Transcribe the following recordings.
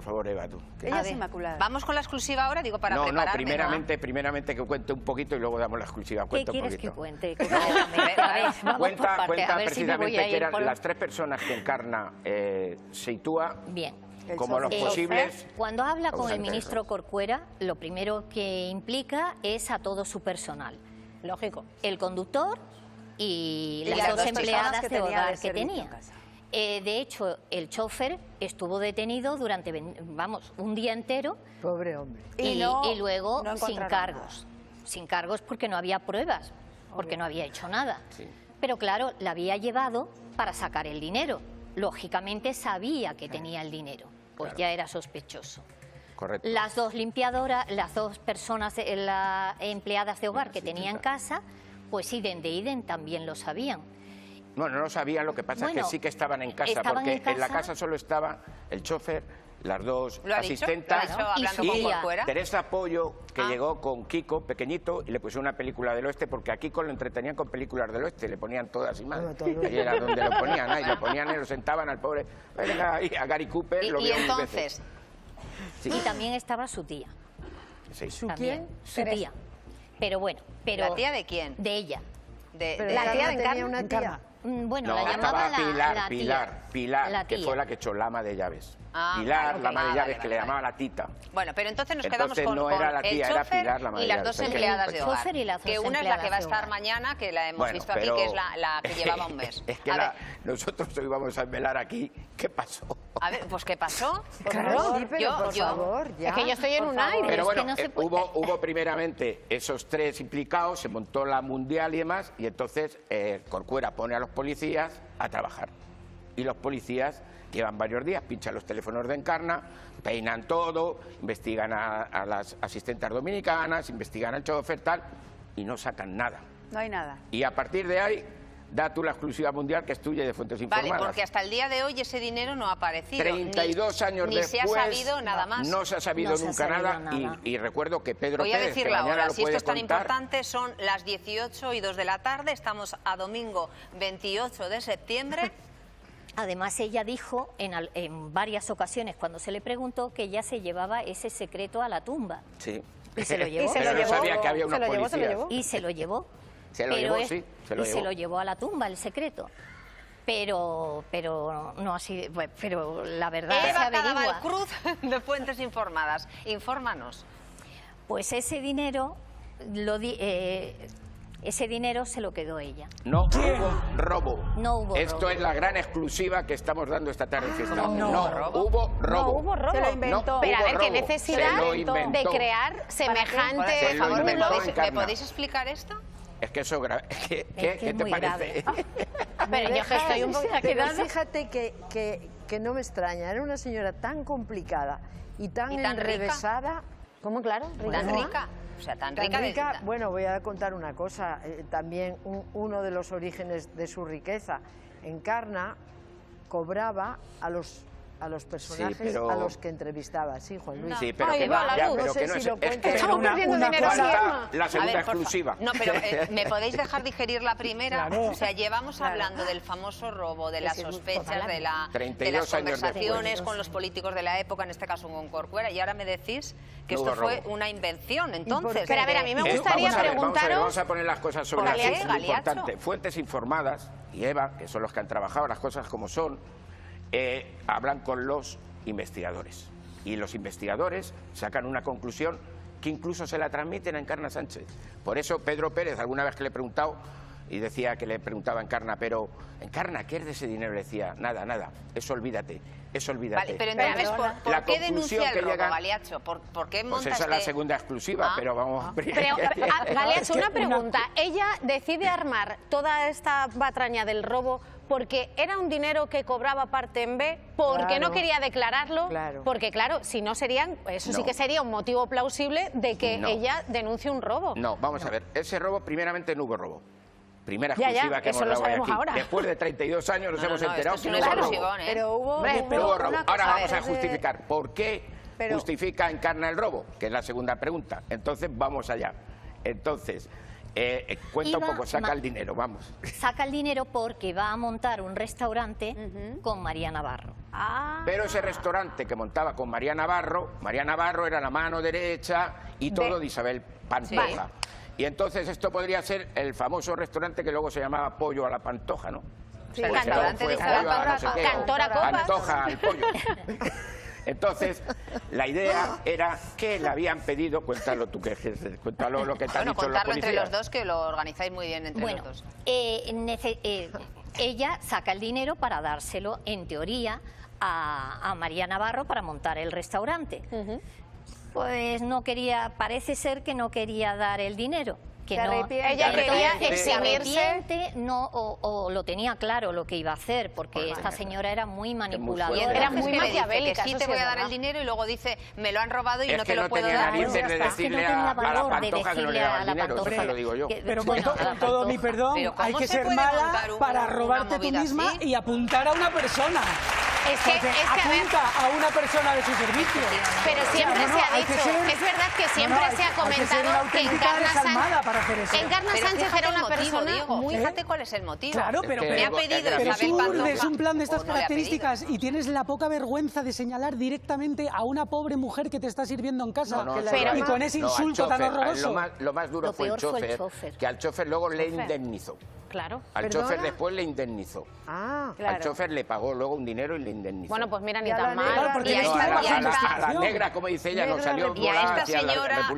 favor, Eva, tú. Ella es inmaculada. Vamos con la exclusiva ahora, digo, para prepararme. No, primeramente que cuente un poquito y luego damos la exclusiva. ¿Qué quieres que cuente? Cuenta precisamente que eran las 3 personas que Encarna sitúa como los posibles... Cuando habla con el ministro Corcuera, lo primero que implica es a todo su personal. Lógico. El conductor y las 2 empleadas de hogar que tenía. De hecho, el chofer estuvo detenido durante, un día entero. Pobre hombre. Y luego sin cargos. Sin cargos porque no había pruebas, porque no había hecho nada. Sí. Pero claro, la había llevado para sacar el dinero. Lógicamente sabía que tenía el dinero, pues ya era sospechoso. Correcto. Las 2 limpiadoras, las 2 personas, las empleadas de hogar que tenía en casa, pues idem también lo sabían. No lo sabían, lo que pasa es que sí que estaban en casa, porque en la casa solo estaba el chofer, las 2 asistentas y Teresa Pollo, que llegó con Kiko, pequeñito, y le pusieron una película del oeste, porque a Kiko lo entretenían con películas del oeste, le ponían todas y más. Y era donde lo ponían, y lo ponían y lo sentaban al pobre, a Gary Cooper. ¿Y entonces? Sí. Y también estaba su tía. Sí. ¿Su quién? Su tía. Pero bueno, ¿La tía de quién? De ella. ¿La tía de Encarna? Una tía. Bueno, la llamaba Pilar, que fue la que echó la ama de llaves. Pilar, la ama de llaves, que le llamaba la tita. Bueno, pero entonces nos quedamos con no era la tía, era Pilar, la ama de llaves. Y las 2 empleadas de hogar. Que una es la que va a estar mañana, que la hemos visto aquí, que es la que llevaba un mes. Es que nosotros hoy vamos a velar aquí. ¿Qué pasó? A ver, pues ¿qué pasó? Claro, por favor, ya. Es que yo estoy en un aire. Pero bueno, hubo primeramente esos 3 implicados, se montó la mundial y demás, y entonces Corcuera pone a los policías a trabajar. Y los policías llevan varios días, pinchan los teléfonos de Encarna, peinan todo, investigan a las asistentes dominicanas, investigan al chofer, tal, y no sacan nada. No hay nada. Y a partir de ahí, da tú la exclusiva mundial, que es tuya, de fuentes informadas. Vale, porque hasta el día de hoy ese dinero no ha aparecido. 32 años después, se ha sabido nada más. No se ha sabido nunca nada. Y recuerdo que Pedro Voy a Pérez, decirlo que mañana ahora, lo si esto puede es tan contar, importante, son las 18:02 de la tarde, estamos a domingo 28 de septiembre. Además, ella dijo en varias ocasiones, cuando se le preguntó, que ella se llevaba ese secreto a la tumba. Sí. Y se lo llevó. Pero no sabía que había unos policías. Y se lo llevó. Se lo llevó, sí. Se lo llevó a la tumba, el secreto. Pero no así, pero la verdad se averigua. Cruz de fuentes informadas. Infórmanos. Pues ese dinero se lo quedó ella. No hubo robo. No hubo Esto robo. es la gran exclusiva que estamos dando esta tarde en Fiesta. No hubo robo. No hubo robo. Se lo inventó. Pero a ver, qué necesidad de crear semejante... Por favor, ¿me podéis explicar esto? Es que eso ¿qué te parece? Pero yo que estoy un poco... Pero fíjate que no me extraña. Era una señora tan complicada y tan enrevesada. ¿Cómo, claro? Tan rica. O sea, tan rica. Bueno, voy a contar una cosa. También uno de los orígenes de su riqueza. Encarna cobraba a los personajes a los que entrevistaba. Sí, Juan Luis. Sí, pero que va, pero no que no sé si lo es que estamos perdiendo dinero aquí, Emma. La segunda exclusiva. No, pero ¿me podéis dejar digerir la primera? Claro. O sea, llevamos hablando del famoso robo, de las sospechas, de las conversaciones con los políticos de la época, en este caso con Corcuera, y ahora me decís que esto fue una invención. Entonces, pero a ver, a mí me gustaría preguntaros... Vamos a poner las cosas sobre la mesa, es muy importante. Fuentes informadas, y Eva, que son los que han trabajado las cosas como son, hablan con los investigadores. Y los investigadores sacan una conclusión que incluso se la transmiten a Encarna Sánchez. Por eso Pedro Pérez, alguna vez que le he preguntado, y decía que le preguntaba a Encarna, pero Encarna, ¿qué es de ese dinero? Le decía, nada, eso olvídate, eso olvídate. Vale, pero entonces, ¿por qué denuncia el robo, Galeazzo? ¿Por qué monta esa es la segunda exclusiva, pero vamos... Pero, Galeazzo, una pregunta. Ella decide armar toda esta patraña del robo porque era un dinero que cobraba parte en B, porque no quería declararlo, porque claro, si no serían, eso sí que sería un motivo plausible de que ella denuncie un robo. No, vamos a ver, ese robo primeramente no hubo robo. Primera exclusiva que hemos dado aquí. Ahora. Después de 32 años nos hemos enterado que no hubo robo. Pero hubo robo. Ahora vamos a justificar por qué justifica Encarna el robo, que es la segunda pregunta. Entonces vamos allá. Entonces, Cuenta un poco, saca el dinero, vamos. Saca el dinero porque va a montar un restaurante con María Navarro. Pero ese restaurante que montaba con María Navarro era la mano derecha y todo de Isabel Pantoja. Vale. Y entonces esto podría ser el famoso restaurante que luego se llamaba Pollo a la Pantoja, ¿no? Sí, el restaurante de Isabel Pantoja. Cantora Copas. Pantoja al pollo. Entonces, la idea era que le habían pedido, cuéntalo tú, cuéntalo lo que te han dicho los policías. Bueno, contarlo entre los dos, que lo organizáis muy bien entre los dos. Ella saca el dinero para dárselo, en teoría, a María Navarro para montar el restaurante. Pues no quería, parece ser que no quería dar el dinero. Que no, ella quería eximirse. O lo tenía claro lo que iba a hacer, porque esta señora era muy manipuladora. Era muy maquiavélica. Que sí te voy a dar el dinero y luego dice, me lo han robado y no te lo puedo dar. Es que no tenía decirle a la Pantoja que no le daba el dinero, eso lo digo yo. Pero con todo mi perdón, hay que ser mala para robarte tú misma y apuntar a una persona. Es que apunta a una persona de su servicio. Pero siempre se ha dicho, es verdad que siempre se ha comentado que Encarna Sánchez era una persona muy... Fíjate cuál es el motivo. Claro, pero me ha pedido Isabel Pantoja. Es un plan de estas características y tienes la poca vergüenza de señalar directamente a una pobre mujer que te está sirviendo en casa. Y con ese insulto tan horroroso. Lo más duro fue el chofer, que al chofer luego le indemnizó. Claro. Al chofer después le indemnizó. Claro. Al chofer le pagó luego un dinero y le indemnizó. Bueno, pues mira, ni tan mal. A la negra, como dice ella, nos salió y a esta señora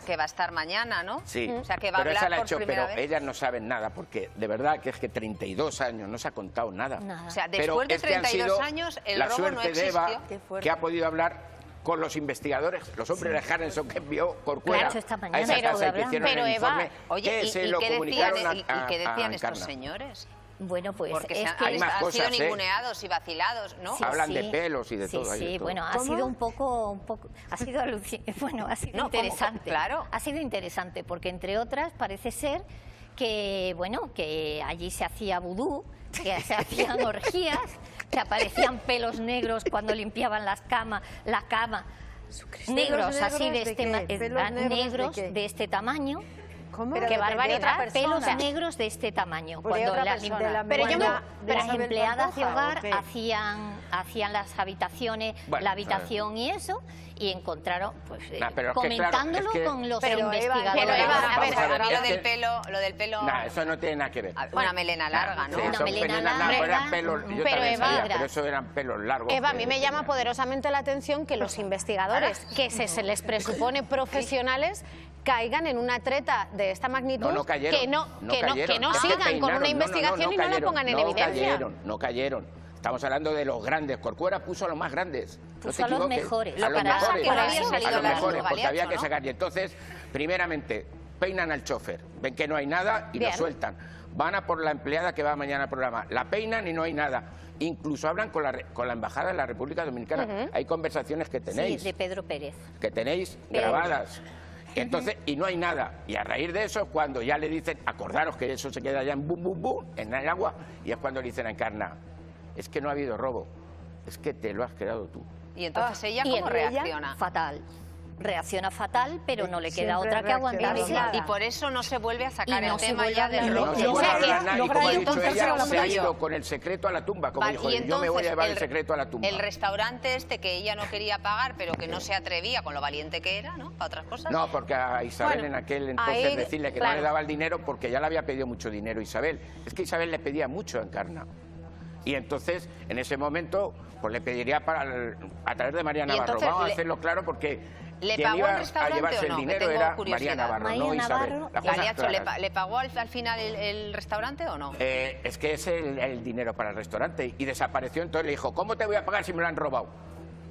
que va a estar mañana, ¿no? Sí, o sea, que va a hablar por primera vez. Pero ellas no saben nada, porque de verdad que es que 32 años no se ha contado nada. O sea, después de 32 años el robo no existió. La suerte de Eva, que ha podido hablar con los investigadores, los hombres de Harrison que envió Corcuera a esa casa que hicieron el informe, oye, ¿y qué decían estos señores? Bueno, pues porque es que han sido ninguneados y vacilados, ¿no? Hablan de pelos y de todo. Sí, bueno, ha sido un poco, ha sido bueno, ha sido interesante. Claro. Ha sido interesante porque, entre otras, parece ser que, bueno, que allí se hacía vudú, que se hacían orgías, que aparecían pelos negros cuando limpiaban la cama, negros así de este tamaño. ¿Cómo? ¡Qué barbaridad! Pelos negros de este tamaño. Cuando las empleadas de hogar hacían las habitaciones, la habitación y eso, y encontraron, pues, comentándolo con los investigadores. A ver, lo del pelo... No, eso no tiene nada que ver. Una melena larga, ¿no? Sí, una melena larga. Pero Eva, pero eso eran pelos largos. Eva, a mí me llama poderosamente la atención que los investigadores, que se les presupone profesionales, caigan en una treta de esta magnitud, que no sigan con una investigación y no la pongan en evidencia. No cayeron. Estamos hablando de los grandes. Corcuera puso a los más grandes. Puso a los mejores. Lo que pasa es que no había salido a los mejores, porque Galeacho, había que sacar. Y entonces, primeramente, peinan al chofer. Ven que no hay nada y lo sueltan. Van a por la empleada que va mañana al programa. La peinan y no hay nada. Incluso hablan con la Embajada de la República Dominicana. Hay conversaciones que tenéis. Sí, de Pedro Pérez. Que tenéis grabadas. Entonces, y no hay nada. Y a raíz de eso es cuando ya le dicen, acordaros que eso se queda ya en bum, bum, bum, en el agua, y es cuando le dicen a Encarna, es que no ha habido robo, es que te lo has quedado tú. Y entonces ella, ¿cómo reacciona? Fatal. Reacciona fatal, pero no le queda otra que aguantarse. Y por eso no se vuelve a sacar el tema ya del robo. Y como ha dicho ella, se ha ido con el secreto a la tumba, como dijo, yo me voy a llevar el secreto a la tumba. El restaurante este que ella no quería pagar, pero que no se atrevía con lo valiente que era, ¿no? Para otras cosas. No, porque a Isabel en aquel entonces decirle que no le daba el dinero porque ya le había pedido mucho dinero Isabel. Es que Isabel le pedía mucho a Encarna. Y entonces, en ese momento, pues le pediría a través de María Navarro. Vamos a hacerlo claro porque... ¿Le pagó el restaurante o no? El dinero era María Navarro, no Isabel. Galeacho, ¿le pagó al final el restaurante o no? Es que es el dinero para el restaurante y desapareció. Entonces le dijo, ¿cómo te voy a pagar si me lo han robado?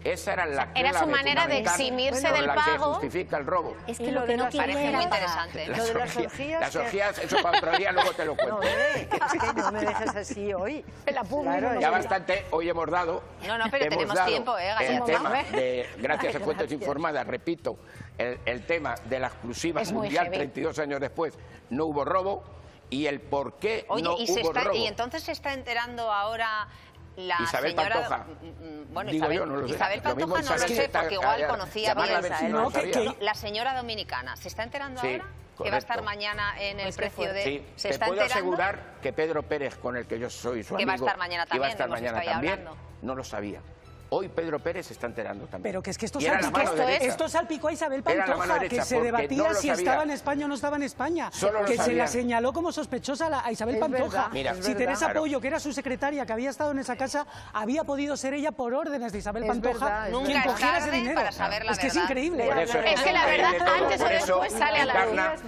Esa era la clave. Era su manera de eximirse del pago. Que justifica el robo. Es que lo que no parece muy interesante. Lo de las orgías. Las orgías, eso para otro día, luego te lo cuento. No, es que no me dejes así hoy. Claro, ya bastante, hoy hemos dado. No, pero tenemos tiempo, el tema de, gracias a fuentes informadas, repito, el tema de la exclusiva mundial, 32 años después, no hubo robo, y el por qué no hubo robo. Y entonces se está enterando ahora... La Isabel señora, Pantoja. Bueno, Isabel Pantoja no lo sé, porque igual conocía bien la la señora dominicana. ¿Se está enterando ahora? que va a estar mañana en el precio de... Sí, te puedo asegurar que Pedro Pérez, con el que yo soy su amigo... Que va a estar mañana también, no lo sabía. Hoy Pedro Pérez se está enterando también. Pero que es que esto salpicó a Isabel Pantoja, que se debatía si estaba en España o no estaba en España. Que se la señaló como sospechosa a Isabel Pantoja. Si Teresa Pollo, que era su secretaria, que había estado en esa casa, había podido ser ella por órdenes de Isabel Pantoja quien cogiera ese dinero. Es que es increíble. Es que la verdad, antes o después sale a la luz.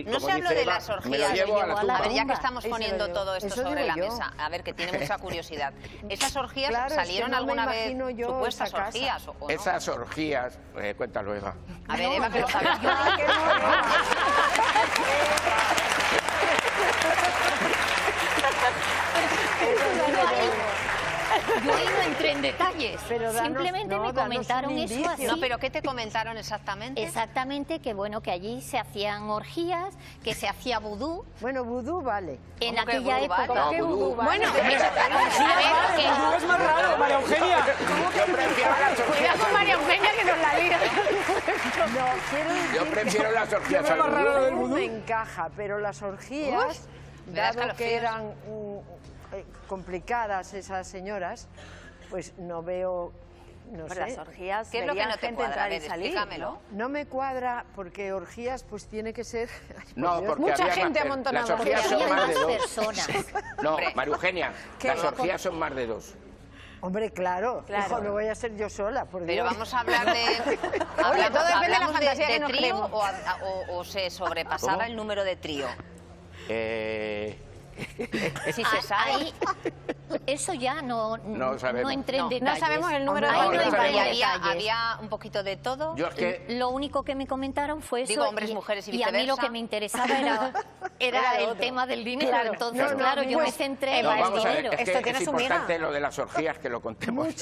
No se habla de las orgías. A ver, ya que estamos poniendo todo esto sobre la mesa, a ver, que tiene mucha curiosidad. Esas orgías salieron alguna vez supuestas orgías o no? Esas orgías, cuéntalo, Eva. A ver, Eva, que lo sabes. Yo ahí no entré en detalles, simplemente me comentaron eso así. No, pero ¿qué te comentaron exactamente? Exactamente, que bueno, que allí se hacían orgías, que se hacía vudú. Bueno, vudú vale. En aquella época. ¿Cómo que vudú vale? Bueno, vudú es más raro, María Eugenia. Cuidado con María Eugenia que nos la lía. Yo prefiero las orgías al vudú. Me encaja, pero las orgías, dado que eran complicadas esas señoras, pues no veo, no sé. Las orgías, ¿qué es lo que no te cuadra? Explícamelo. No me cuadra porque orgías pues tiene que ser... No, porque mucha gente amontonada. Las orgías son más de 2 personas. No, María Eugenia, las orgías son más de 2. Hombre, claro. Hijo, no voy a ser yo sola, por Dios. Pero vamos a hablar de... ¿Hablamos de trío o se sobrepasaba el número de trío? Si se sabe. Eso ya no entré en detalles. No sabemos el número de había un poquito de todo. Lo único que me comentaron fue eso. Digo, hombres, mujeres y viceversa. Y a mí lo que me interesaba era el tema del dinero. Entonces, claro, yo me centré en el dinero. Es importante lo de las orgías, que lo contemos.